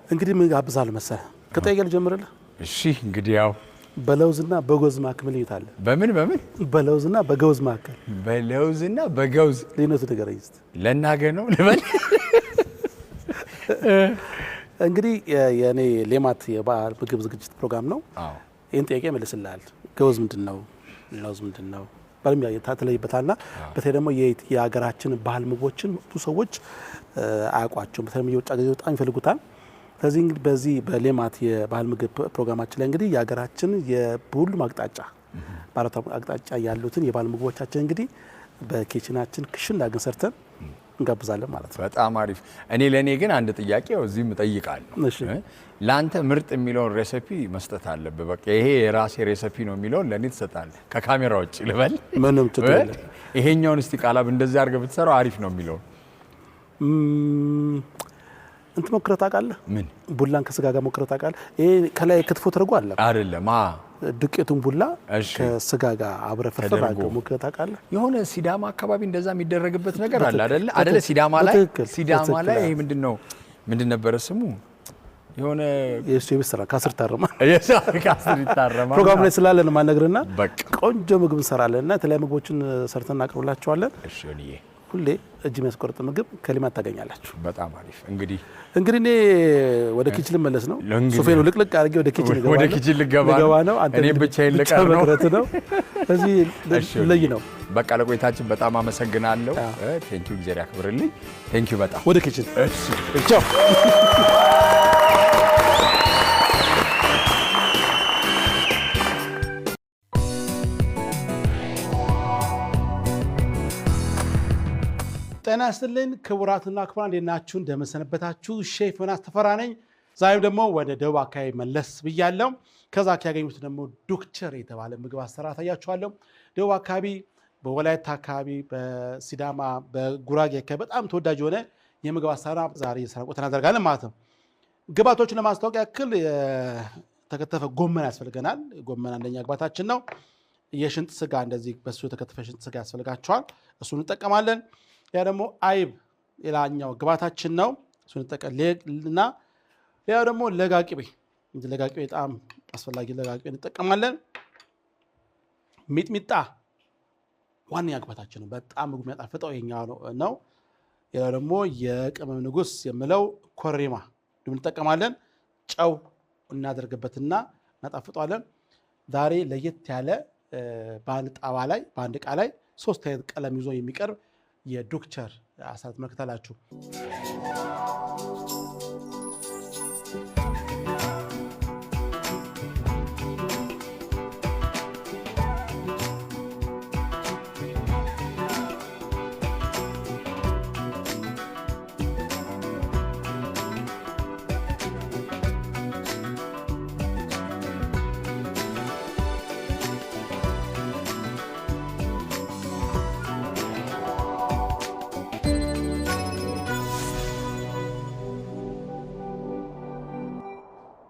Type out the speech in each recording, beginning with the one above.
እንግዲህ ምን ጋብዛለሁ መሰለህ? ከጠየቀ ልጀምርልህ። እሺ እንግዲህ ያው በለውዝና በገውዝ መካከል ምን ልዩነት አለ? በምን በለውዝና በገውዝ መካከል በለውዝና በገውዝ ልዩነቱ ንገረኝ እስቲ። ለናገ ነው ልበል። እንግዲህ የኔ ሌማት የበዓል ምግብ ዝግጅት ፕሮግራም ነው። አዎ ይህን ጥያቄ መልስልሃል። ገውዝ ምንድነው? ለውዝ ምንድነው? ባለም ተለይበታልና በተለይ ደግሞ የሀገራችን ባህል ምግቦችን ብዙ ሰዎች አያውቋቸውም። በተለይ የውጭ ሀገር በጣም ይፈልጉታል። ስለዚህ እንግዲህ በዚህ በሌማት የባህል ምግብ ፕሮግራማችን ላይ እንግዲህ የሀገራችን የሁሉም አቅጣጫ በአራቱ አቅጣጫ ያሉትን የባህል ምግቦቻችን እንግዲህ በኪችናችን ክሽን አድርገን ሰርተን እንጋብዛለን ማለት ነው። በጣም አሪፍ። ለኔ ግን አንድ ጥያቄ እዚህም እጠይቃለሁ። እሺ ላንተ ምርጥ የሚለውን ሬሲፒ መስጠት አለብህ። በቃ ይሄ የራሴ ሬሲፒ ነው የሚለውን ለኔ ትሰጣለህ። ከካሜራ ውጭ ልበል። ምንም ችግር የለም። ይሄኛውን እስቲ ቃላብ እንደዚህ አድርገህ ብትሰራው አሪፍ ነው የሚለው እንት ሞክረህ ታውቃለህ? ምን ቡላን ከስጋ ጋር ሞክረህ ታውቃለህ? ይሄ ከላይ ክትፎ ተደርጎ አለ አይደለም? ዱቄቱን ቡላ ከስጋ ጋር አብረህ ፍርፍር አድርገው ሞክረህ ታውቃለህ? የሆነ ሲዳማ አካባቢ እንደዛ የሚደረግበት ነገር አለ አይደለ? ሲዳማ ላይ ይሄ ምንድን ነበረ ስሙ? የሆነ የቤት ስራ ከአስር ይታረማል። ከአስር ይታረማል። ፕሮግራም ላይ ስላለን ማነግርና ቆንጆ ምግብ እንሰራለንና የተለያዩ ምግቦችን ሰርተን እናቀርብላችኋለን። እሺ ሁሌ እጅ የሚያስቆርጥ ምግብ ከሌማት ታገኛላችሁ። በጣም አሪፍ። እንግዲህ እኔ ወደ ኪችን ልመለስ ነው። ሶፌኑ ልቅልቅ አድርጌ ወደ ኪችን ልገባ ነው። እኔ ብቻዬን ልቀር ነው። እዚህ ለይ ነው። በቃ ለቆይታችን በጣም አመሰግናለሁ። ቴንኪው፣ እግዚአብሔር ያክብርልኝ። ቴንኪው በጣም። ወደ ኪችን ቻው። ጤና ይስጥልኝ ክቡራትና ክቡራን፣ እንዴት ናችሁ? እንደምሰነበታችሁ። ሼፍ ዮናስ ተፈራ ነኝ። ዛሬም ደግሞ ወደ ደቡብ አካባቢ መለስ ብያለሁ። ከዛ ያገኙት ደግሞ ዱክቸር የተባለ ምግብ አሰራር ታያችኋለሁ። ደቡብ አካባቢ፣ በወላይታ አካባቢ፣ በሲዳማ፣ በጉራጌ አካባቢ በጣም ተወዳጅ የሆነ የምግብ አሰራር ዛሬ የሰራ ቆይታ እናደርጋለን ማለት ነው። ግብአቶችን ለማስታወቅ ያክል የተከተፈ ጎመን ያስፈልገናል። ጎመን አንደኛ ግብአታችን ነው። የሽንጥ ስጋ፣ እንደዚህ በሱ የተከተፈ ሽንጥ ስጋ ያስፈልጋቸዋል። እሱን እንጠቀማለን። ያ ደግሞ አይብ ሌላኛው ግብአታችን ነው። እሱን እንጠቀምና ሌላው ደግሞ ለጋቅቤ በጣም አስፈላጊ ለጋቅቤ እንጠቀማለን። ሚጥሚጣ ዋነኛ ግብአታችን ነው። በጣም ምግብ የሚያጣፍጠው ይሄኛው ነው። ሌላው ደግሞ የቅመም ንጉስ የምለው ኮረሪማ እንጠቀማለን። ጨው እናደርግበትና እናጣፍጠዋለን። ዛሬ ለየት ያለ በአንድ ዕቃ ላይ 3 አይነት ቀለም ይዞ የሚቀርብ የዱክቸር አሰራር ትመለከታላችሁ።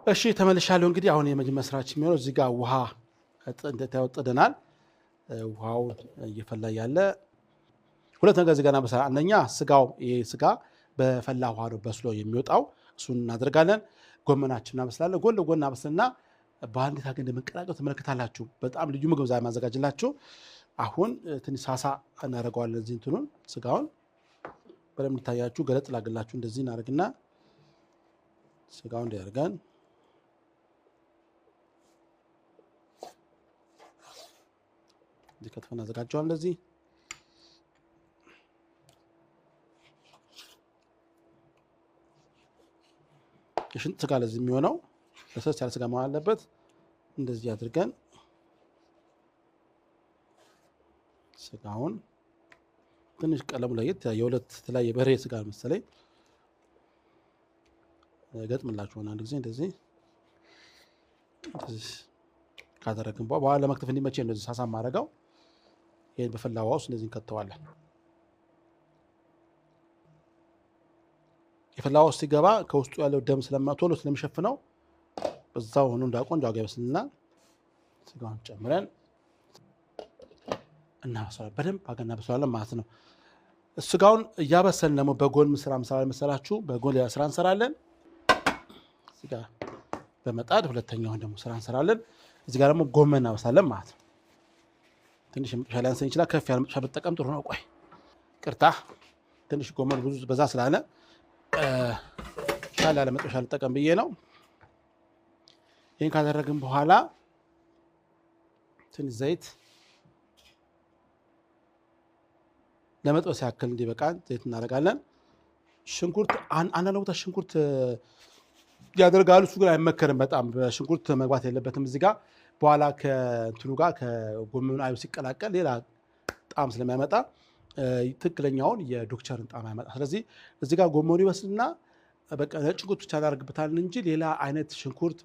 እሺ ተመልሻለሁ። እንግዲህ አሁን የመጀመሪያ ስራችን የሚሆነው እዚህ ጋር ውሃ እንደተወጥደናል። ውሃው እየፈላ ያለ ሁለት ነገር እዚህ ጋር እናበስላለን። አንደኛ ስጋው፣ ይሄ ስጋ በፈላ ውሃ ነው በስሎ የሚወጣው። እሱን እናደርጋለን። ጎመናችን እናበስላለን። ጎን ለጎን እናበስልና በአንድ ታገ እንደመቀላቀል ትመለከታላችሁ። በጣም ልዩ ምግብ ዛሬ ማዘጋጅላችሁ። አሁን ትንሽ ሳሳ እናደርገዋለን። እዚህ እንትኑን ስጋውን በደንብ እንዲታያችሁ ገለጥ ላግላችሁ። እንደዚህ እናደርግና ስጋውን እንዲያደርገን እዚህ ከትፈን አዘጋጀዋል። እንደዚህ የሽንጥ ስጋ ለዚህ የሚሆነው ለሰስ ያለ ስጋ መሆን አለበት። እንደዚህ አድርገን ስጋውን ትንሽ ቀለሙ ለየት የሁለት የተለያየ በሬ ስጋ መሰለኝ ገጥምላችሁ አንድ ጊዜ እንደዚህ ካደረግን በኋላ ለመክተፍ እንዲመቼ እንደዚህ ሳሳ ማድረገው። ይሄን በፈላ ውሃ ውስጥ እንደዚህ እንከተዋለን። የፈላ ውሃ ውስጥ ሲገባ ከውስጡ ያለው ደም ቶሎ ስለሚሸፍነው በዛው ሆኖ እንዳቆንጆ አጋ ይበስልና ስጋውን ጨምረን እናበስላለን። በደንብ አገና እናበስላለን ማለት ነው። ስጋውን እያበሰልን ደግሞ በጎን ስራ እንሰራለን መሰላችሁ። በጎን ሌላ ስራ እንሰራለን። እዚህ ጋር በመጣድ ሁለተኛውን ደግሞ ስራ እንሰራለን። እዚህ ጋር ደግሞ ጎመን እናበሳለን ማለት ነው። ትንሽ መጥበሻ ሊያንሰን ይችላል። ከፍ ያለ መጥበሻ ብትጠቀም ጥሩ ነው። ቆይ ቅርታ፣ ትንሽ ጎመን ብዙ በዛ ስላለ ሻል ያለ መጥበሻ ልጠቀም ብዬ ነው። ይህን ካደረግን በኋላ ትንሽ ዘይት ለመጥበስ ያክል እንዲበቃን ዘይት እናደርጋለን። ሽንኩርት አንዳንድ ቦታ ሽንኩርት ያደርጋሉ። እሱ ግን አይመከርም። በጣም በሽንኩርት መግባት የለበትም እዚህ ጋር። በኋላ ከእንትኑ ጋር ከጎመኑ አይብ ሲቀላቀል ሌላ ጣዕም ስለሚያመጣ ትክክለኛውን የዶክቸርን ጣዕም ያመጣ። ስለዚህ እዚህ ጋር ጎመኑ ይበስልና በቃ ነጭ ሽንኩርት ብቻ እናደርግበታለን እንጂ ሌላ አይነት ሽንኩርት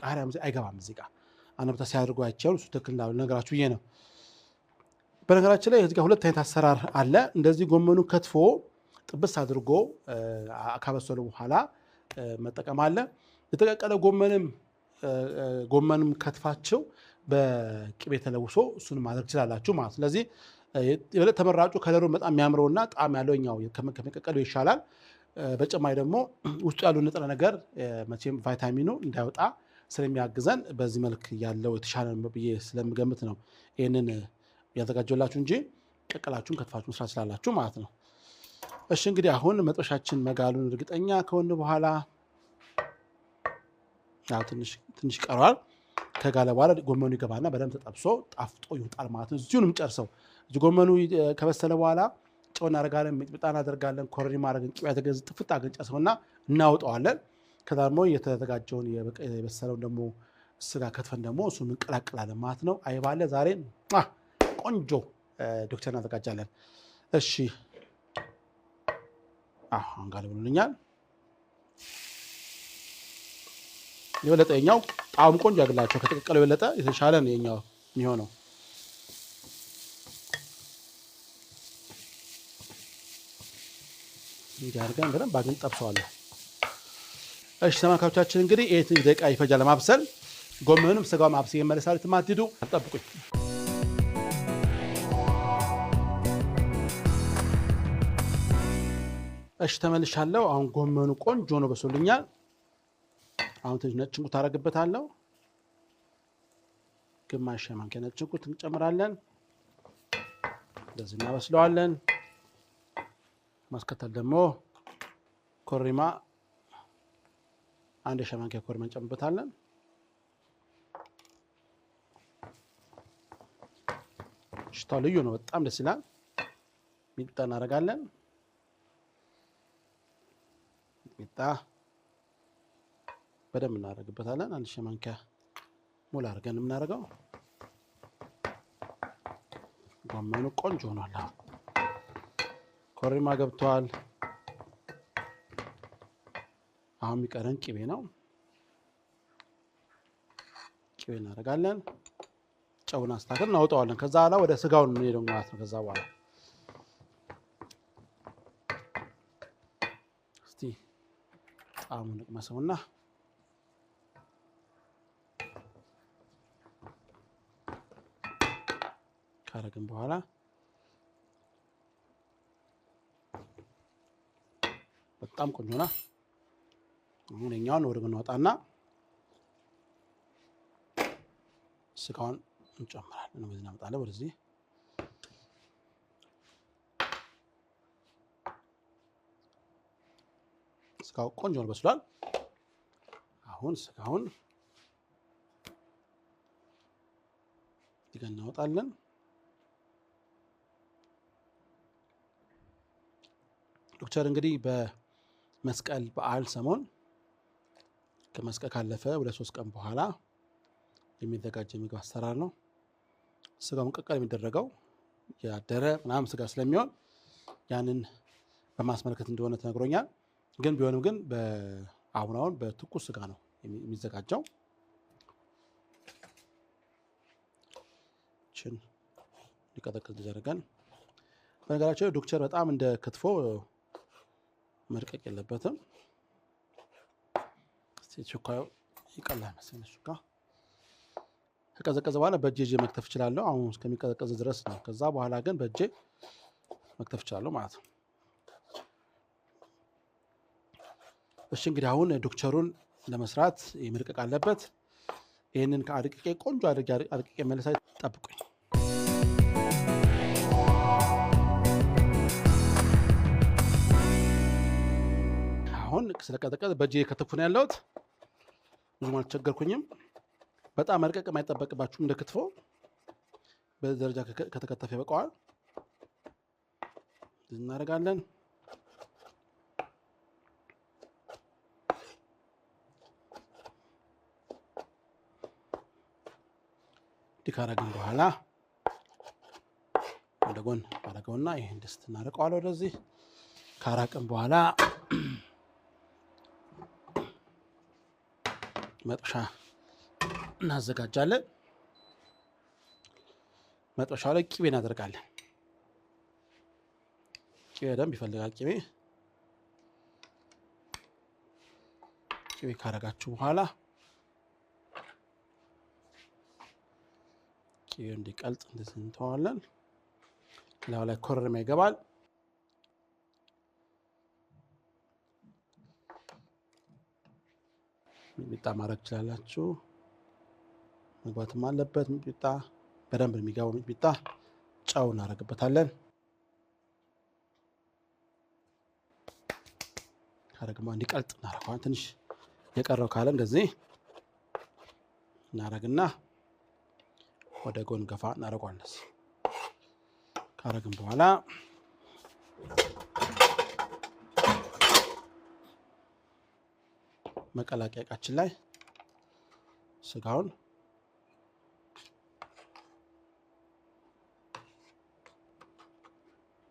ቃሪያ አይገባም እዚህ ጋር። አንድ ቦታ ሲያደርጉ አይቻሉ። እሱ ትክክል ነገራችሁ ብዬ ነው። በነገራችን ላይ እዚህ ጋር ሁለት አይነት አሰራር አለ። እንደዚህ ጎመኑ ከትፎ ጥብስ አድርጎ ካበሰሉ በኋላ መጠቀም አለ። የተቀቀለ ጎመንም ከትፋቸው በቅቤ ተለውሶ እሱን ማድረግ ትችላላችሁ ማለት። ስለዚህ የበለጠ ተመራጩ ከለሩ በጣም የሚያምረውና ጣዕም ያለው እኛው ከመቀቀሉ ይሻላል። በጨማሪ ደግሞ ውስጡ ያለው ንጥረ ነገር መቼም ቫይታሚኑ እንዳይወጣ ስለሚያግዘን በዚህ መልክ ያለው የተሻለ ብዬ ስለምገምት ነው ይህንን ያዘጋጀላችሁ እንጂ ቀቀላችሁን ከትፋችሁን ስራ ስላላችሁ ማለት ነው። እሺ እንግዲህ አሁን መጥበሻችን መጋሉን እርግጠኛ ከሆነ በኋላ ትንሽ ቀረዋል። ከጋለ በኋላ ጎመኑ ይገባና በደንብ ተጠብሶ ጣፍጦ ይወጣል ማለት ነው። እዚሁንም ጨርሰው ጎመኑ ከበሰለ በኋላ ጨው እናደርጋለን፣ ሚጥሚጣ እናደርጋለን፣ ኮረሪማ አድርገን ቅቤ ያተገዝ ጥፍጥ አድርገን ጨርሰውና እናወጣዋለን። ከዛ ደግሞ የተዘጋጀውን የበሰለውን ደግሞ ስጋ ከትፈን ደግሞ እሱን እንቀላቅላለን ማለት ነው። አይባለ ዛሬ ቆንጆ ዶክተር እናዘጋጃለን። እሺ አሁን ጋር ብሎኛል። የበለጠ የኛው ጣዕም ቆንጆ ያግላቸው ከተቀቀለው የበለጠ የተሻለ ነው የኛው የሚሆነው። እንዲህ አድርገን በደንብ አግን ጠብሰዋለሁ። እሺ ተመልካቾቻችን እንግዲህ 8 ደቂቃ ይፈጃል ለማብሰል። ጎመኑንም ስጋው ማብሰል ይመለሳል። ትማትዱ አጠብቁኝ። እሺ ተመልሻለሁ። አሁን ጎመኑ ቆንጆ ነው በሶልኛል። አሁን ትንሽ ነጭ ሽንኩርት አደርግበታለሁ። ግማሽ ማንኪያ ነጭ ሽንኩርት እንጨምራለን። እንደዚህ እናበስለዋለን። ማስከተል ደግሞ ኮረሪማ አንድ ሻይ ማንኪያ ኮረሪማ እንጨምርበታለን። ሽታው ልዩ ነው፣ በጣም ደስ ይላል። ሚጥሚጣ እናደርጋለን። ሚጥሚጣ በደንብ እናደርግበታለን። አንድ ሻይ ማንኪያ ሙሉ አድርገን የምናደርገው። ጎመኑ ቆንጆ ሆኗል። ኮረሪማ ገብቷል። አሁን የሚቀረን ቅቤ ነው። ቅቤ እናደርጋለን። ጨውን አስተካክለን እናወጣዋለን። ከዛ በኋላ ወደ ስጋው ነው የምንሄደው ማለት ነው። ከዛ በኋላ እስቲ ጣዕሙን እንቅመሰውና ካረግን በኋላ በጣም ቆንጆ ነው። አሁን እኛውን ወደ ምናወጣና ስጋውን እንጨምራለን። ወደዚህ እናመጣለን። ወደዚህ ስጋው ቆንጆ ነው በስሏል። አሁን ስጋውን ይገና እናወጣለን። ዶክተር እንግዲህ በመስቀል በዓል ሰሞን ከመስቀል ካለፈ 2-3 ቀን በኋላ የሚዘጋጅ የምግብ አሰራር ነው። ስጋው መቀቀል የሚደረገው ያደረ ምናምን ስጋ ስለሚሆን ያንን በማስመልከት እንደሆነ ተነግሮኛል። ግን ቢሆንም ግን አሁን በትኩስ ስጋ ነው የሚዘጋጀው። ችን ሊቀጠቅጥ ተደረገን። በነገራችን ዶክተር በጣም እንደ ክትፎ መድቀቅ የለበትም። ሹካው ይቀላል መሰለኝ። ሹካ ከቀዘቀዘ በኋላ በእጄ መክተፍ እችላለሁ። አሁን እስከሚቀዘቀዝ ድረስ ነው። ከዛ በኋላ ግን በእጄ መክተፍ እችላለሁ ማለት ነው። እሺ እንግዲህ አሁን ዶክተሩን ለመስራት ይመርቀቅ አለበት። ይሄንን ከአድቅቄ ቆንጆ አድቅቄ መልሳይ ጠብቁኝ። አሁን ስለቀጠቀጠ በእጄ ከተፉ ነው ያለሁት። ብዙም አልተቸገርኩኝም። በጣም መርቀቅ የማይጠበቅባችሁም እንደ ክትፎ በደረጃ ከተከተፈ ይበቃዋል። እናደርጋለን። ካረግን በኋላ ወደ ጎን አደረገውና ይሄን ድስት እናርቀዋለን። ወደዚህ ካራቅን በኋላ መጥበሻ እናዘጋጃለን። መጥበሻው ላይ ቅቤ እናደርጋለን። ቅቤ ደንብ ይፈልጋል። ቅቤ ካረጋችሁ በኋላ ቅቤው እንዲቀልጥ እንደዚህ እንተዋለን። ላዩ ላይ ኮረሪማ ይገባል። ሚጥሚጣ ማድረግ ትችላላችሁ። መግባትም አለበት። ሚጥሚጣ በደንብ የሚገባው ሚጥሚጣ። ጨው እናደርግበታለን። ካረግማ እንዲቀልጥ እናደርገዋለን። ትንሽ የቀረው ካለ እንደዚህ እናደርግና ወደ ጎን ገፋ እናደርገዋለን። ካረግን በኋላ መቀላቀያ እቃችን ላይ ስጋውን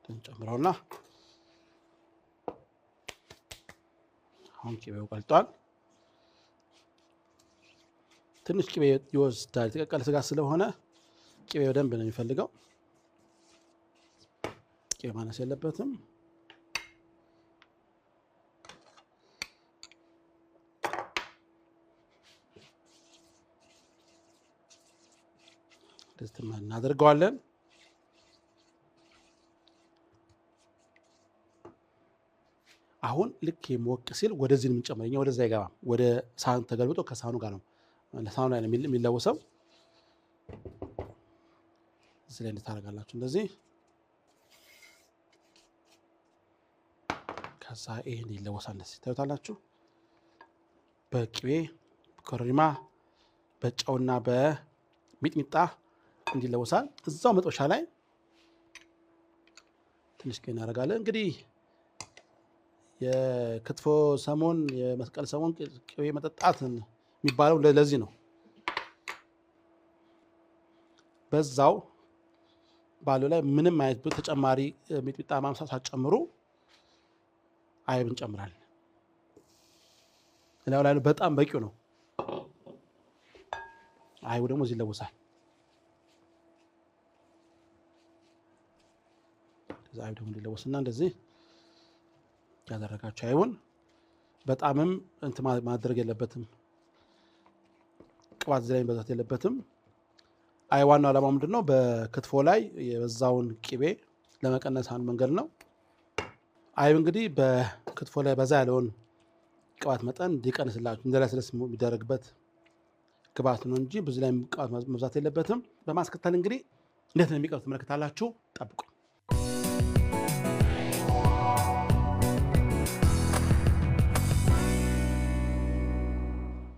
እንጨምረውና አሁን ቅቤው ቀልጧል። ትንሽ ቅቤ ይወስዳል። የተቀቀለ ስጋ ስለሆነ ቅቤ በደንብ ነው የሚፈልገው። ቅቤ ማነስ የለበትም። ደስተኛ እናደርገዋለን። አሁን ልክ የሞቅ ሲል ወደዚህ ነው የምንጨምረው። ወደዛ አይገባም። ወደ ሳህን ተገልብጦ ከሳህኑ ጋር ነው ለሳህኑ ላይ የሚለወሰው። እዚህ ላይ እንታረጋላችሁ እንደዚህ። ከዛ ይሄን ይለወሳል። እንደዚህ ታዩታላችሁ። በቅቤ ኮረሪማ በጨውና በሚጥሚጣ እንዲለወሳል። እዛው መጥበሻ ላይ ትንሽ ቅቤ እናደርጋለን። እንግዲህ የክትፎ ሰሞን የመስቀል ሰሞን ቅቤ መጠጣት የሚባለው ለዚህ ነው። በዛው ባሉ ላይ ምንም አይነት ተጨማሪ ሚጥሚጣ ማምሳት ሳትጨምሩ አይብ እንጨምራለን። ሌላው ላይ በጣም በቂው ነው። አይቡ ደግሞ እዚህ ይለወሳል። ከዛ አይቡ ደግሞ እንዲለወስና እንደዚህ ያደረጋችሁ አይቡን በጣምም እንትን ማድረግ የለበትም። ቅባት እዚህ ላይ መብዛት የለበትም። አይ ዋናው ዓላማው ምንድን ነው? በክትፎ ላይ የበዛውን ቅቤ ለመቀነስ አንድ መንገድ ነው። አይብ እንግዲህ በክትፎ ላይ በዛ ያለውን ቅባት መጠን እንዲቀንስላችሁ እንዲለስልስ የሚደረግበት ግብአት ነው እንጂ ብዙ ላይ ቅባት መብዛት የለበትም። በማስከተል እንግዲህ እንዴት ነው የሚቀርብ ትመለከታላችሁ። ጠብቁ።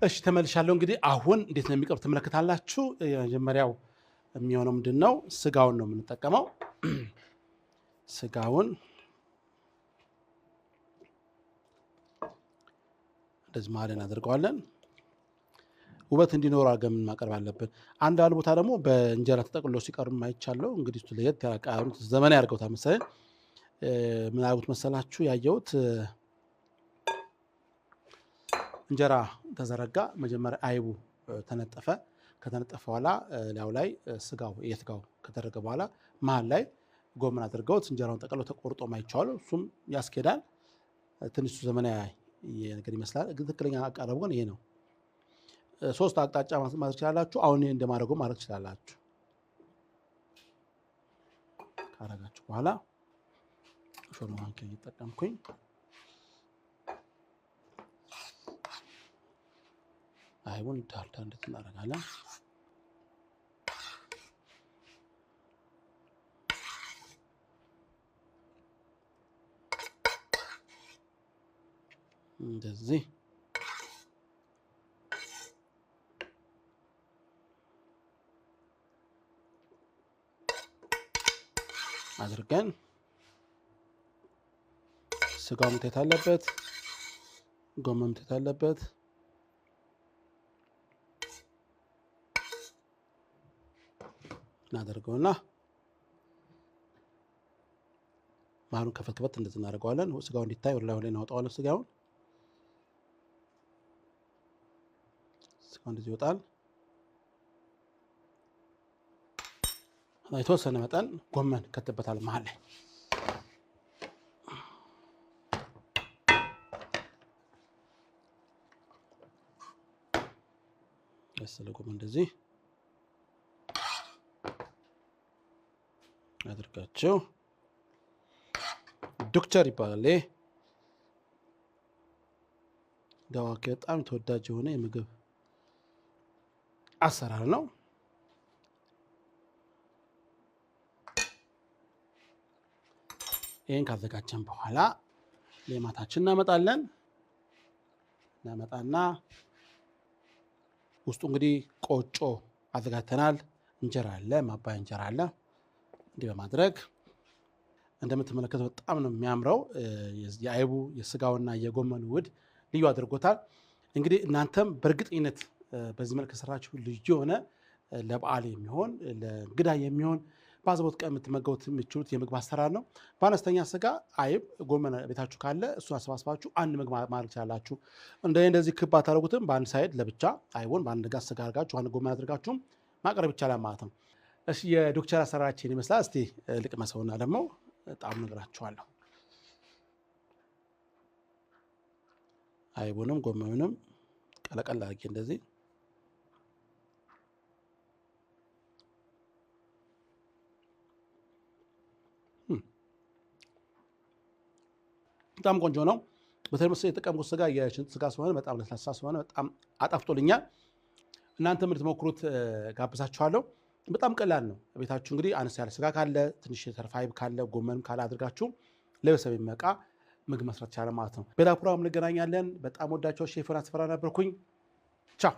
እሺ ተመልሻለሁ። እንግዲህ አሁን እንዴት ነው የሚቀርብ ትመለከታላችሁ። የመጀመሪያው የሚሆነው ምንድን ነው? ስጋውን ነው የምንጠቀመው። ስጋውን እንደዚህ መሀል እናደርገዋለን። ውበት እንዲኖር አድርገን ማቅረብ አለብን። አንዳንድ ቦታ ደግሞ በእንጀራ ተጠቅሎ ሲቀርብ አይቻለሁ። እንግዲህ እሱ ለየት ያቃሩት ዘመናዊ ያደርገውታል መሰለኝ። ምን አድርጉት መሰላችሁ? ያየሁት እንጀራ ተዘረጋ። መጀመሪያ አይቡ ተነጠፈ። ከተነጠፈ በኋላ ላዩ ላይ ስጋው የስጋው ከተደረገ በኋላ መሀል ላይ ጎመን አድርገውት እንጀራውን ጠቅልሎ ተቆርጦ ማይቻለሁ። እሱም ያስኬዳል። ትንሽ ዘመናዊ ነገር ይመስላል። ትክክለኛ አቀራረቡ ግን ይሄ ነው። ሶስት አቅጣጫ ማድረግ ትችላላችሁ። አሁን እንደማድረገው ማድረግ ትችላላችሁ። ካረጋችሁ በኋላ ሾርባ ማንኪያ እየተጠቀምኩኝ አይቡን ዳልዳል እንዴት እናደርጋለን? እንደዚህ አድርገን ስጋው መታየት አለበት፣ ጎመን መታየት አለበት። እናደርገውና መሀሉን ከፈት ከፈት እንደዚህ እናደርገዋለን። ስጋው እንዲታይ ወደ ላይ እናወጣዋለን። ስጋውን እንደዚህ ይወጣል። የተወሰነ መጠን ጎመን ከተበታል መሀል ላይ የበሰለ ጎመን እንደዚህ አድርጋቸው። ዶክተር ይባላል። ዳዋኬ በጣም ተወዳጅ የሆነ የምግብ አሰራር ነው። ይሄን ካዘጋጀን በኋላ ሌማታችን እናመጣና ውስጡ እንግዲህ ቆጮ አዘጋጅተናል። እንጀራ አለ፣ ማባያ እንጀራ አለ። እንዲህ በማድረግ እንደምትመለከተው በጣም ነው የሚያምረው። የአይቡ የስጋውና የጎመኑ ውህድ ልዩ አድርጎታል። እንግዲህ እናንተም በእርግጠኝነት በዚህ መልክ ሰራችሁ ልዩ የሆነ ለበዓል የሚሆን ለእንግዳ የሚሆን በአዘቦት ቀን የምትመገቡት የምትችሉት የምግብ አሰራር ነው። በአነስተኛ ስጋ አይብ፣ ጎመን ቤታችሁ ካለ እሱን አሰባስባችሁ አንድ ምግብ ማድረግ ትችላላችሁ። እንደዚህ ክብ አታደርጉትም። በአንድ ሳይድ ለብቻ አይቡን በአንድ ጋር ስጋ አድርጋችሁ አንድ ጎመን አድርጋችሁም ማቅረብ ይቻላል ማለት ነው። እሺ የዶክተር አሰራራችን ይመስላል። እስቲ ልቅመሰውና ደግሞ ጣም ነግራችኋለሁ። አይቡንም ጎመኑንም ቀለቀል አድርጌ እንደዚህ በጣም ቆንጆ ነው። በተለይ የተጠቀምኩት ስጋ የሽንጥ ስጋ ስለሆነ በጣም ለስላሳ ስለሆነ በጣም አጣፍጦልኛል። እናንተ የምትሞክሩት ጋብዛችኋለሁ። በጣም ቀላል ነው። ቤታችሁ እንግዲህ አነስ ያለ ስጋ ካለ፣ ትንሽ የተረፈ አይብ ካለ፣ ጎመንም ካለ አድርጋችሁ ለቤተሰብ የሚበቃ ምግብ መስራት ይቻላል ማለት ነው። በሌላ ፕሮግራም እንገናኛለን። በጣም ወዳቸው ሼፍ ዮናስ ተፈራ ነበርኩኝ። ቻው።